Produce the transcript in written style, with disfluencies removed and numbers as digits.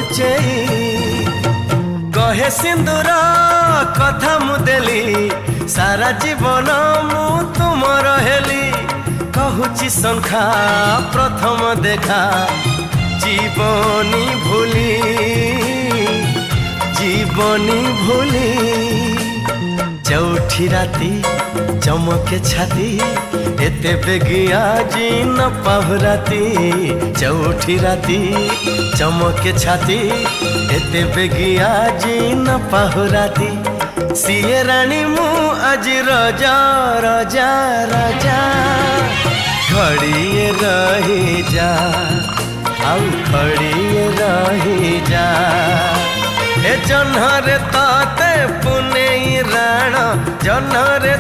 लुचेई कहे सिंदूर कथा मुदेली सारा जीवन मु तुमर हेली कहूची शंखा प्रथम देखा जीवनी भूली चौठी राती चमके छाती एते बेगिया जी न पाहुराती चौठी राती चमके छाती एते बेगिया जी न पाहुराती सिए रानी मु आज रजा रजा रजा खड़िए रही जा आउ खड़िए रही जा ए जन्हरे ताते पुनेई राण जन्हरे